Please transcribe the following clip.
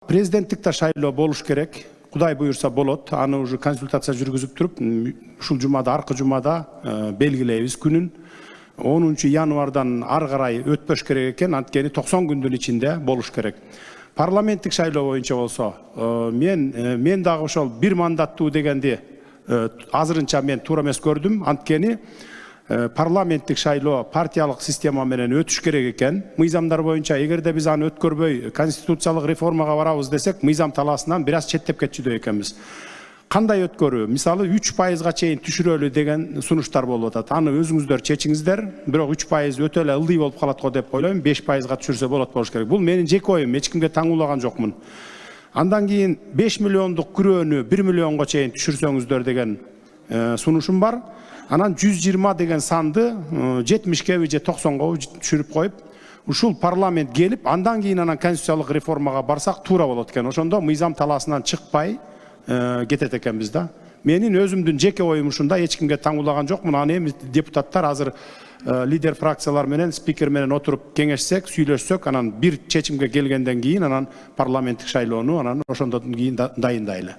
Президенттик шайлоо болуш керек. Кудай буйурса болот. Аны уже консультация жүргүзүп туруп, ушул жумада, аркы жумада белгилейбиз күнүн. 10 январдан ары карай өтпөш керек экен, анткени 90 күндүн ичинде болуш керек. Парламенттик шайлоо боюнча болсо, мен дагы ошол бир мандаттуу дегенди азырынча мен туура эмес көрдүм, анткени парламенттик шайлоо партиялык система менен өтүш керек экен. Мыйзамдар боюнча эгерде биз аны өткөрбөй конституциялык реформага барабыз десек, мыйзам талаасынан бир аз четтеп кетчүдөй экенбиз. Кандай өткөрүү? Мисалы 3%га чейин түшүрөлү деген сунуштар болуп атат. Аны өзүңүздөр чечиңиздер. Бирок 3% өтө эле ылдый болуп калат го деп ойлойм. 5%га түшүрсө болот болуш керек. Бул менин жеке оюм, эч кимге таңуулаган жокмун. Андан кийин 5 миллиондук күрөөнү 1 миллионго чейин түшүрсөңүздөр деген сунушум бар. Анан 120 деген санды 70ке же 90го түшүрүп коюп, ушул парламент келип, андан кийин анан конституциялык реформага барсак туура болот экен. Ошондо мыйзам талаасынан чыкпай кетет экенбиз да. Менин өзүмдүн жеке оюм ушунда, эч кимге таңуулаган жокмун. Аны эми депутаттар азыр лидер фракциялар менен, спикер менен отуруп кеңешсек, сүйлөшсөк, анан бир чечимге келгенден кийин анан парламенттик шайлоону анан ошондон кийин дайындайлы.